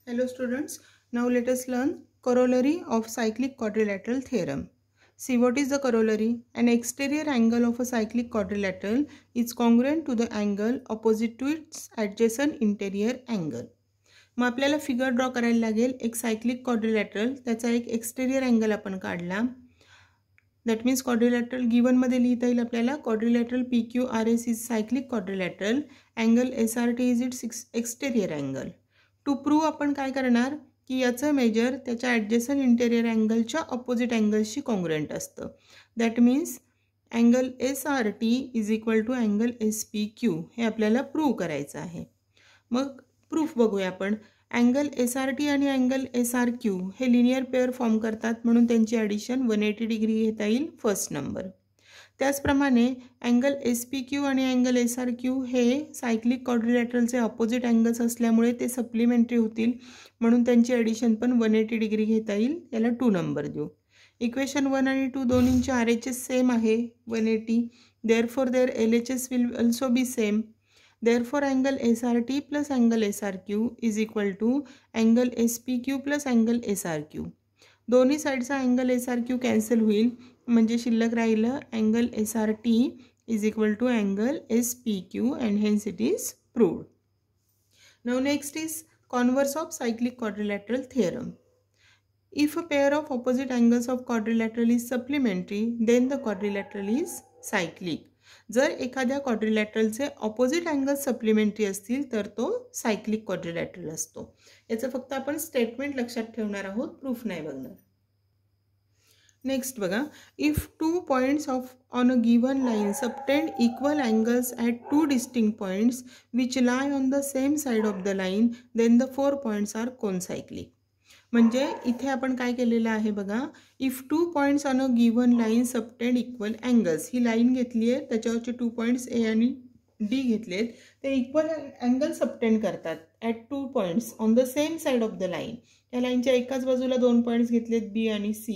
Hello students, now let us learn corollary of cyclic quadrilateral theorem. See, what is the corollary? An exterior angle of a cyclic quadrilateral is congruent to the angle opposite to its adjacent interior angle. मग आपल्याला figure draw करायला लागेल. एक cyclic quadrilateral, त्याचा एक exterior angle आपण काढला. That means quadrilateral गिवनमध्ये लिहिता येईल आपल्याला quadrilateral PQRS is cyclic quadrilateral, angle SRT is its exterior angle. To prove आपण काय करणार की याचं मेजर त्याच्या ॲडजस्टंट इंटेरियर अँगलच्या अपोजिट अँगलशी कॉन्ग्रुएंट असतं. That means angle SRT is equal to angle SPQ हे आपल्याला प्रूव्ह करायचं आहे. मग प्रूफ बघूया आपण. अँगल SRT आणि अँगल SRQ हे लिनियर पेअर फॉर्म करतात, म्हणून त्यांची ॲडिशन 180 डिग्री घेता येईल फर्स्ट नंबर. त्याचप्रमाणे अँगल SPQ आणि अँगल SRQ हे सायक्लिक क्वाड्रिलॅटरलचे अपोजिट अँगल्स असल्यामुळे ते सप्लिमेंटरी होतील, म्हणून त्यांची ॲडिशन पण 180 डिग्री घेता येईल. याला 2 नंबर देऊ. इक्वेशन 1 आणि 2 दोन्हींचे RHS सेम आहे 180. Therefore there LHS will also be same. Therefore, angle SRT plus angle SRQ is equal to angle SPQ plus angle SRQ. दोन्ही साईडचा अँगल SRQ कॅन्सल होईल, म्हणजे शिल्लक राहिलं angle SRT is equal to angle SPQ and hence it is proved. Now next is converse of cyclic quadrilateral theorem. If a pair of opposite angles of quadrilateral is supplementary, then the quadrilateral is cyclic. जर एखाद्या क्वाड्रिलॅटरलचे opposite angle supplementary असतील तर तो cyclic quadrilateral असतो. याचं फक्त आपण statement लक्षात ठेवणार आहोत, प्रूफ नाही बघणार. नेक्स्ट बघा. If 2 points on a given line subtend equal angles at 2 distinct points which lie on the same side of the line then the 4 points are concyclic. म्हणजे इथे आपण काय केलेलं आहे बघा. If 2 points on a given line subtend equal angles, ही line घेतली आहे, त्याच्यावरचे 2 पॉइंट्स A आणि D घेतलेत, ते इक्वल अँगल सबटेंड करतात at 2 points on the same side of the line. या लाईनच्या एकाच बाजूला 2 पॉइंट्स घेतलेत B आणि C,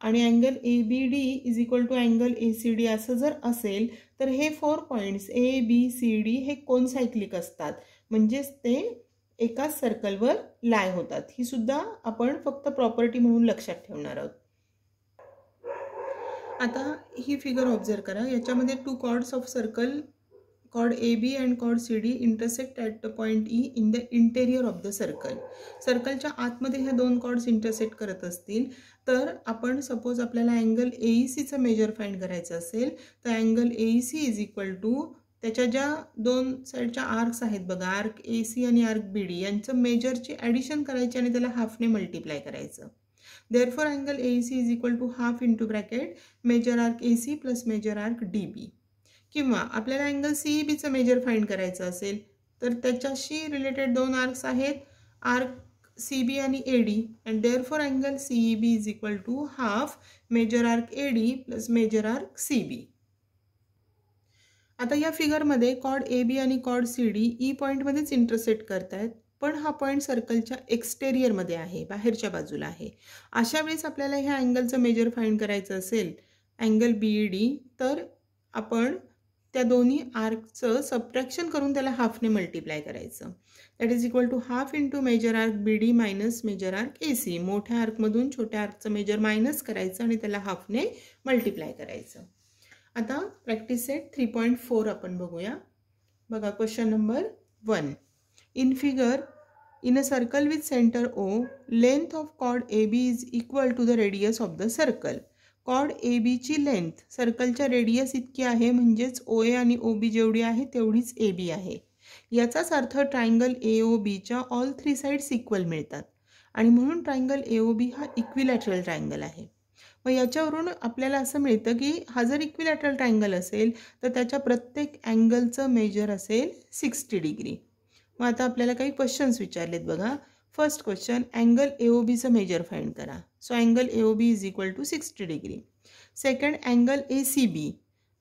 आणि angle ABD is equal to angle ACD असं जर असेल तर हे 4 पॉइंट्स ABCD हे कोनसायक्लिक असतात, म्हणजेच ते एकाच सर्कलवर लाय होतात. ही सुद्धा आपण फक्त प्रॉपर्टी म्हणून लक्षात ठेवणार आहोत. आता ही फिगर ऑब्झर्व करा. याच्यामध्ये 2 chords of circle chord AB and chord CD intersect at the point E in the interior of the circle. सर्कलच्या आतमध्ये ह्या 2 कॉर्ड्स इंटरसेक्ट करत असतील तर आपण सपोज आपल्याला अँगल AECचं मेजर फाइंड करायचं असेल तर angle AEC is equal to त्याच्या ज्या 2 साईडच्या आर्क्स आहेत बघा, आर्क AC आणि आर्क BD, यांचं मेजरची ॲडिशन करायची आणि त्याला हाफने मल्टिप्लाय करायचं. Therefore angle AEC is equal to half into bracket measure arc AC plus measure arc DB. किंवा आपल्याला अँगल CEBचं मेजर फाइंड करायचं असेल तर त्याच्याशी रिलेटेड 2 आर्क्स आहेत, आर्क CB आणि AD, and therefore angle CEB is equal to half measure arc AD plus measure arc CB. आता या फिगरमध्ये कॉर्ड AB आणि कॉर्ड CD E पॉईंटमध्येच इंटरसेक्ट करत आहेत, पण हा पॉईंट सर्कलच्या एक्सटेरियरमध्ये आहे, बाहेरच्या बाजूला आहे. अशा वेळेस आपल्याला ह्या अँगलचं मेजर फाइंड करायचं असेल अँगल BED, तर आपण त्या दोन्ही आर्कचं सबट्रॅक्शन करून त्याला हाफने मल्टिप्लाय करायचं. That is equal to half into measure arc BD minus measure arc AC. मोठ्या आर्कमधून छोट्या आर्कचं मेजर मायनस करायचं आणि त्याला हाफने मल्टिप्लाय करायचं. आता प्रॅक्टिस सेट 3.4 आपण बघूया. बघा question number 1. In figure, in a circle with centre O, length of chord AB is equal to the radius of the circle. Chord ABची लेंथ सर्कलच्या रेडियस इतकी आहे, म्हणजेच OA आणि OB जेवढी आहे तेवढीच AB आहे. याचाच अर्थ ट्रायंगल AOBच्या ऑल 3 साइड्स इक्वल मिळतात, आणि म्हणून ट्रायंगल AOB हा इक्विलॅटरल ट्रायंगल आहे. मग याच्यावरून आपल्याला असं मिळतं की हा जर इक्विलॅटरल ट्रायंगल असेल तर त्याच्या प्रत्येक अँगलचं मेजर असेल 60 डिग्री. मग आता आपल्याला काही क्वेश्चन्स विचारलेत बघा. फर्स्ट क्वेश्चन, अँगल AOBचं मेजर फाइंड करा. So angle AOB is equal to 60 degree. Second, angle ACB.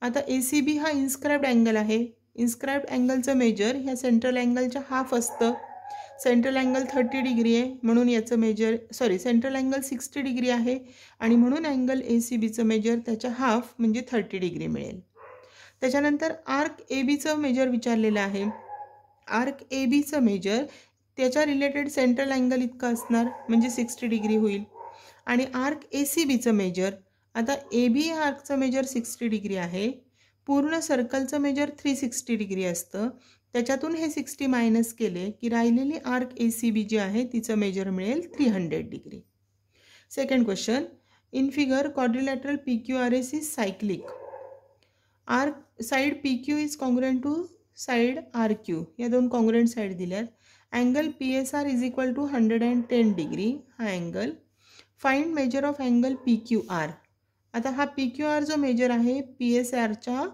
आता ACB हा इन्स्क्राइब्ड अँगल आहे. इन्स्क्राइब्ड अँगलचं मेजर ह्या सेंट्रल अँगलच्या हाफ असतं. सेंट्रल अँगल 30 डिग्री आहे, म्हणून याचं मेजर सेंट्रल अँगल 60 डिग्री आहे, आणि म्हणून अँगल ACBचं मेजर त्याच्या हाफ म्हणजे 30 डिग्री मिळेल. त्याच्यानंतर आर्क ABचं मेजर विचारलेलं आहे. आर्क ABचं मेजर त्याच्या रिलेटेड सेंट्रल अँगल इतका असणार म्हणजे 60 डिग्री होईल. आणि आर्क ACBचं मेजर, आता AB या आर्कचं मेजर 60 डिग्री आहे, पूर्ण सर्कलचं मेजर 360 डिग्री असतं. त्याच्यातून हे 60 मायनस केले की राहिलेली आर्क ACB जी आहे तिचं मेजर मिळेल 300 degree. Second question, in figure quadrilateral PQRS is cyclic. Arc side PQ is congruent to side RQ, या दोन कॉन्ग्रुएंट साइड दिल्यात. Angle PSR is equal to 110 degree हा angle. Find measure of angle PQR. आता हा PQR जो major आहे PSRच्या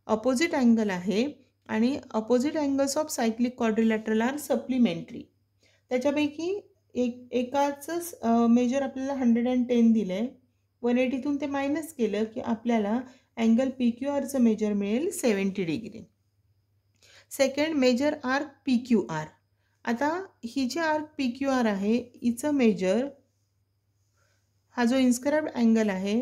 opposite angle आहे आणि opposite angles of cyclic quadrilateral are supplementary. त्याच्यापैकी एकाचंच मेजर आपल्याला 110 दिलं आहे, 180तून ते मायनस केलं की आपल्याला अँगल PQRचं मेजर मिळेल 70 degree. Second, measure arc PQR. आता ही जी आर्क PQR आहे हिचं मेजर, हा जो इन्स्क्राइब्ड अँगल आहे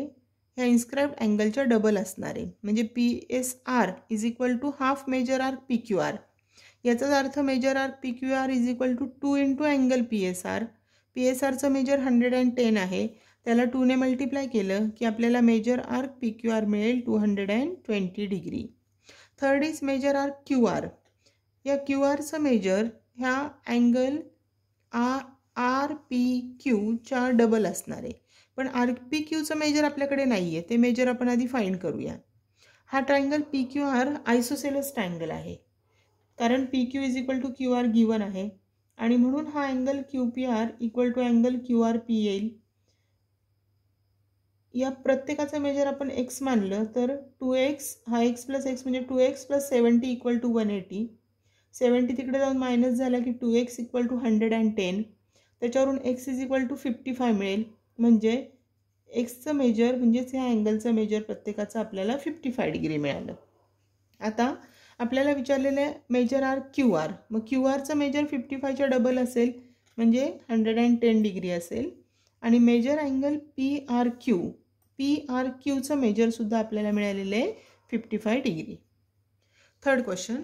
ह्या इन्स्क्राइब्ड अँगलच्या डबल असणार आहे, म्हणजे PSR is equal to half measure arc PQR. याचाच अर्थ measure arc PQR is equal to 2 into angle PSR. PSRचं मेजर 110 आहे, त्याला 2ने मल्टिप्लाय केलं की आपल्याला मेजर आर्क PQR मिळेल 220 degree. Third is measure arc QR. या QRचं मेजर ह्या अँगल RPQच्या डबल असणार आहे, पण RPQचं मेजर आपल्याकडे नाही आहे, ते मेजर आपण आधी फाइंड करूया. हा ट्रायंगल PQR आयसोसेलस ट्रायंगल आहे, कारण PQ is equal to QR given आहे आणि म्हणून हा angle QPR equal to angle QRP येईल. या प्रत्येकाचं मेजर आपण x मानलं तर 2x, हा x प्लस x म्हणजे 2x प्लस 70 इक्वल टू 180. 70 तिकडे जाऊन मायनस झाला की 2x इक्वल टू 110. त्याच्यावरून x इज इक्वल टू 55 मिळेल, म्हणजे एक्सचं मेजर म्हणजेच ह्या अँगलचं मेजर प्रत्येकाचं आपल्याला 55 डिग्री मिळालं. आता आपल्याला विचारलेलं आहे मेजर आर्क QR. मग QRचं मेजर 55च्या डबल असेल म्हणजे 110 डिग्री असेल. आणि मेजर अँगल PRQचं मेजरसुद्धा आपल्याला मिळालेलं आहे 55 degree. Third question,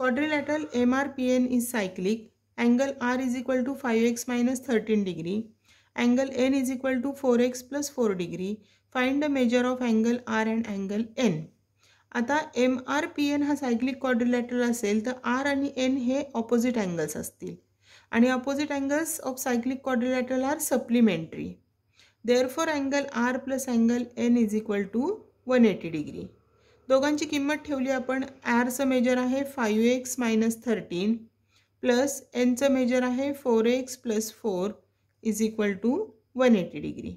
quadrilateral MRPN is cyclic. Angle R is equal to 5x minus 13 degree. Angle N is equal to 4x plus 4 degree. Find the measure of angle R and angle N. आता MRPN हा cyclic quadrilateral असेल तर R आणि N हे opposite angles असतील आणि opposite angles of cyclic quadrilateral are supplementary. Therefore angle R plus angle N is equal to 180 degree. दोघांची किंमत ठेवली आपण. Rचं मेजर आहे 5x मायनस 13 प्लस Nचं मेजर आहे 4x plus 4 is equal to 180 degree.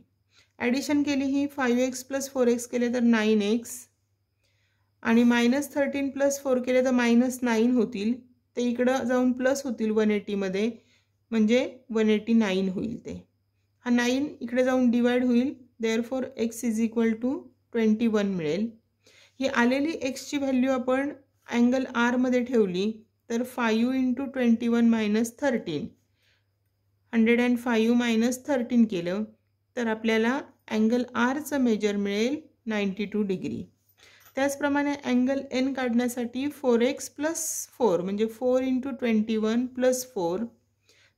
Addition केली ही 5x प्लस 4x केले तर 9x आणि मायनस 13 प्लस 4 केले तर -9 होतील. ते इकडं जाऊन प्लस होतील 180मध्ये म्हणजे 189 होईल. ते हा 9 इकडे जाऊन डिवाइड होईल, therefore x is equal to 21 मिळेल. ही आलेली एक्सची व्हॅल्यू आपण अँगल आरमध्ये ठेवली तर 5 इंटू 21 मायनस 13, 105 मायनस 13 केलं तर आपल्याला अँगल आरचं मेजर मिळेल 92 डिग्री. त्याचप्रमाणे अँगल एन काढण्यासाठी 4x प्लस 4 म्हणजे 4 into 21 plus 4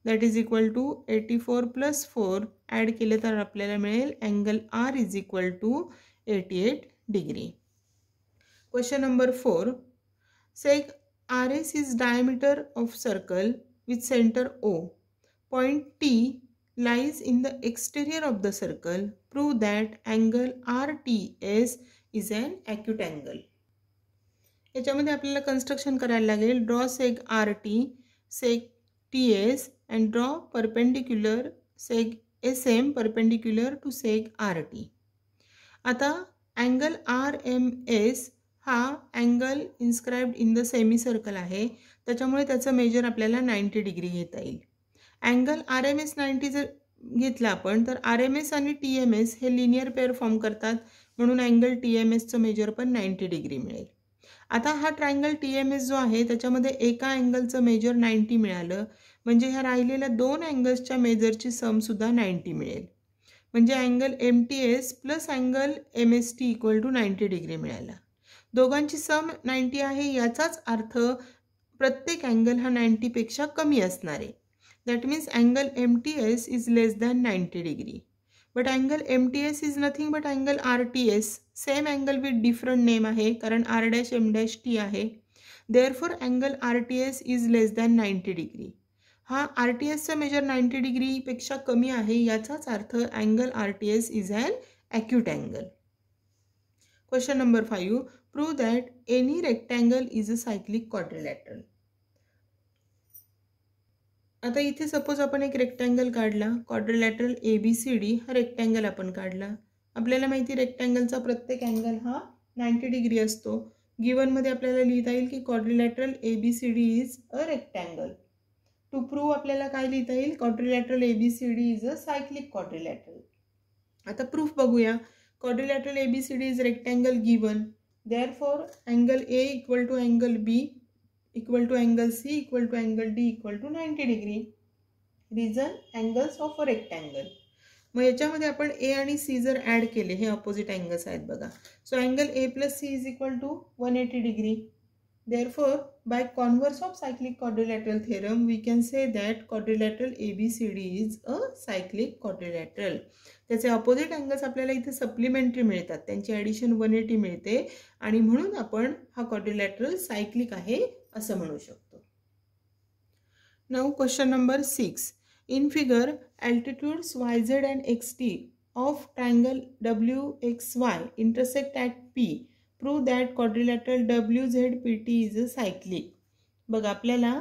that is equal to 84 plus 4 add केले तर आपल्याला मिळेल angle R is equal to 88 degree. Question number 4. Sec RS is diameter of circle with center O. Point T lies in the exterior of the circle. Prove that angle RTS is an acute angle. याच्यामध्ये आपल्याला construction करायला लागेल. Draw seg RT, seg TS and draw perpendicular sec SM perpendicular to sec RT. आता angle RMS हा angle inscribed in the semi circle आहे, त्याच्यामुळे त्याचं major आपल्याला 90 डिग्री घेता येईल. अँगल RMS 90 जर घेतला आपण तर RMS आणि TMS हे लिनियर पेअर फॉर्म करतात, म्हणून अँगल TMSचं मेजर पण 90 डिग्री मिळेल. आता हा ट्रायंगल TMS जो आहे त्याच्यामध्ये एका अँगलचं मेजर 90 मिळालं म्हणजे ह्या राहिलेल्या दोन अँगल्सच्या मेजरची समसुद्धा 90 मिळेल, म्हणजे angle MTS plus angle MST equal to 90 degree मिळाला. दोघांची सम 90 आहे, याचाच अर्थ प्रत्येक अँगल हा 90पेक्षा कमी असणार आहे. That means angle MTS is less than 90 degree. But angle MTS is nothing but angle RTS. Same angle with different name आहे कारण R', M' आहे. Therefore angle RTS is less than 90 degree. हा RTS चा major 90 degree पेक्षा कमी आहे याचाच अर्थ angle RTS is an acute angle. Question number 5. Prove that any rectangle is a cyclic quadrilateral. आता इथे सपोज आपण एक रेक्टँगल काढला, क्वाड्रिलॅटरल ABCD हा रेक्टँगल आपण काढला. आपल्याला माहिती रेक्टँगलचा प्रत्येक अँगल हा 90 डिग्री असतो. गिवन मध्ये आपल्याला लिहिता येईल की quadrilateral ABCD is a rectangle. To prove आपल्याला काय लिहिता येईल, quadrilateral ABCD is a cyclic quadrilateral. आता प्रूफ बघूया. Quadrilateral ABCD is rectangle given. Therefore angle A equal to angle B equal to angle C equal to angle D equal to 90 degree. Reason angles of a rectangle. मग याच्यामध्ये आपण A आणि C जर add केले, हे opposite angles आहेत बघा. So angle A plus C is equal to 180 degree. Therefore, by converse of cyclic quadrilateral theorem, we can say that quadrilateral ABCD is a cyclic quadrilateral. त्याचे opposite angles आपल्याला इथे supplementary मिळतात, त्यांची addition 180 मिळते आणि म्हणून आपण हा क्वाड्रिलॅटरल सायक्लिक आहे असं म्हणू शकतो. Now question number 6. In figure altitudes YZ and XT of triangle WXY intersect at P. Prove that quadrilateral WZPT is a cyclic. बघा आपल्याला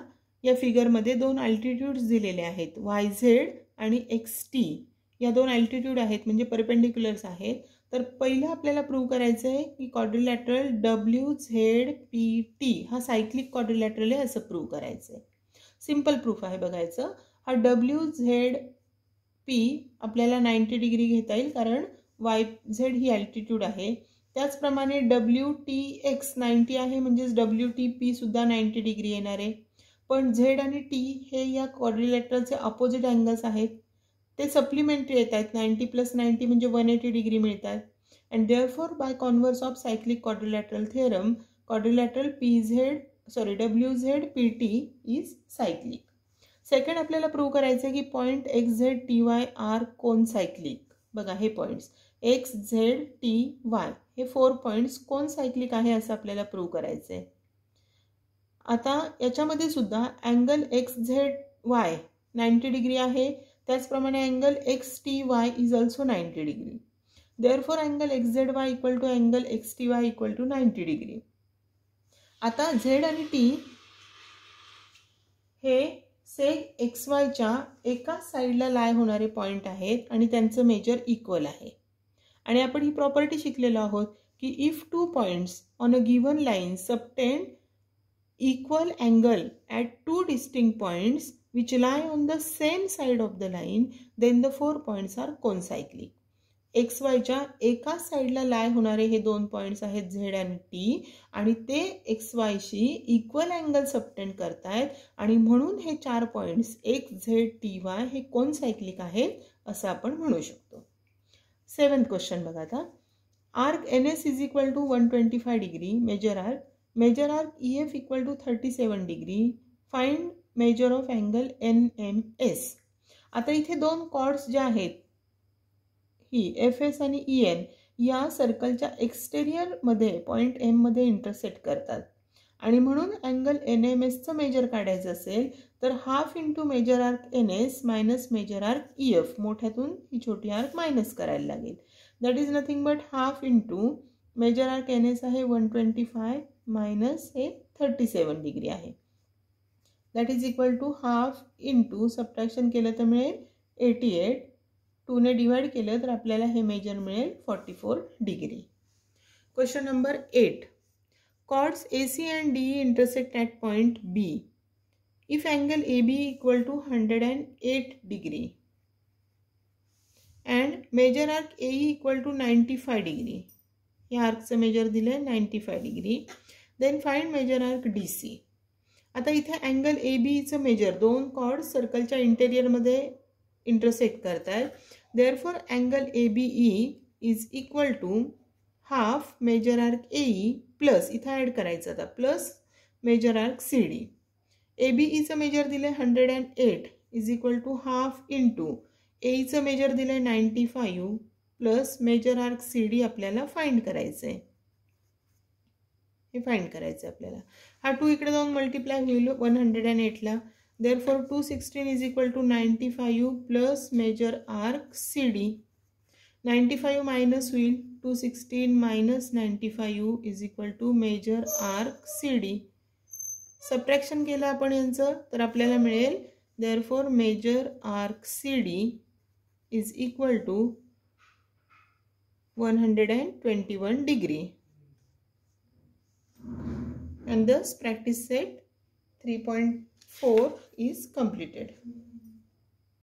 या फिगरमध्ये दोन अल्टिट्यूड्स दिलेले आहेत, YZ आणि XT. या दोन अल्टिट्यूड आहेत म्हणजे परपेंडिक्युलर्स आहेत. तर पहिलं आपल्याला प्रूव्ह करायचं आहे की क्वाड्रिलॅटरल WZPT हा सायक्लिक क्वाड्रिलॅटरल आहे असं प्रूव्ह करायचं आहे. सिंपल प्रूफ आहे बघायचं. हा WZP आपल्याला 90 डिग्री घेता येईल कारण YZ ही अल्टिट्यूड आहे. त्याचप्रमाणे WTX 90 आहे म्हणजेच WTP सुद्धा 90 डिग्री येणार आहे. पण Z आणि T हे या क्वाड्रिलॅटरलचे अपोजिट अँगल्स आहेत, ते सप्लिमेंटरी येत आहेत. 90 + 90 म्हणजे 180 डिग्री मिळतात. And therefore by converse of cyclic quadrilateral theorem quadrilateral WZPT is cyclic. Second आपल्याला प्रूव्ह करायचं आहे की point XZTY are concyclic. बघा हे पॉईंट्स XZTY हे 4 पॉईंट्स कोन सायक्लिक आहे असं आपल्याला प्रूव्ह करायचं आहे. आता याच्यामध्ये सुद्धा अँगल XZY 90 डिग्री आहे, त्याचप्रमाणे angle XTY is also 90 degree. Therefore angle XZY equal to angle XTY equal to 90 degree. आता Z आणि T हे सेग XYच्या एका साईडला लाय होणारे पॉईंट आहेत आणि त्यांचं मेजर इक्वल आहे. आणि आपण ही प्रॉपर्टी शिकलेलो आहोत की if two points on a given line subtend equal angle at two distinct points which lie on the same side of the line, then the 4 points are concyclic. XYच्या एका साईडला लाय होणारे हे दोन पॉईंट्स आहेत Z आणि T आणि ते XYशी equal angle subtend करतायत आणि म्हणून हे 4 पॉईंट्स XZTY हे कोनसायक्लिक आहेत असं आपण म्हणू शकतो. 7th क्वेश्चन बघा आता. Arc NS is equal to 125 degree measure arc EF equal to 37 degree. Find measure of angle NMS. आता इथे दोन कॉर्ड्स ज्या आहेत ही FS आणि EN या सर्कलच्या एक्सटेरियर मध्ये पॉइंट M मध्ये इंटरसेक्ट करतात आणि म्हणून अँगल NMS चं मेजर काढायचं असेल तर half into measure arc NS minus measure arc EF, मोठ्यातून ही छोटी आर्क मायनस करायला लागेल. That is nothing but half into measure arc NS आहे 125 मायनस हे 37 डिग्री आहे. That is equal to half into subtraction केलं तर मिळेल 88. 2 ने डिवाइड केलं तर आपल्याला हे मेजर मिळेल 44 degree. Question number 8. Chords AC and DE intersect at point B. If angle AB equal to 108 degree and major arc AE equal to 95 degree. या आर्कचं मेजर दिलं 95 degree. Then find measure arc DC. आता इथे angle ABचं measure दोन chord सर्कलच्या इंटेरियरमध्ये intersect करतात. Therefore angle ABE is equal to half measure arc AE plus इथं ॲड करायचं आता प्लस मेजर आर्क CD. ABEचं मेजर दिले 108 is equal to half into एचं मेजर दिलं आहे 95 plus measure arc C D आपल्याला फाइंड करायचं आहे. हे फाइंड करायचं आहे आपल्याला. हा 2 इकडे जाऊन मल्टिप्लाय होईल 108ला. Therefore 216 is equal to 95 plus measure arc CD. 95 minus होईल 216 minus 95 is equal to measure arc CD. Subtraction केलं आपण यांचं तर आपल्याला मिळेल therefore measure arc CD is equal to 121 degree. And thus practice set 3.4 is completed.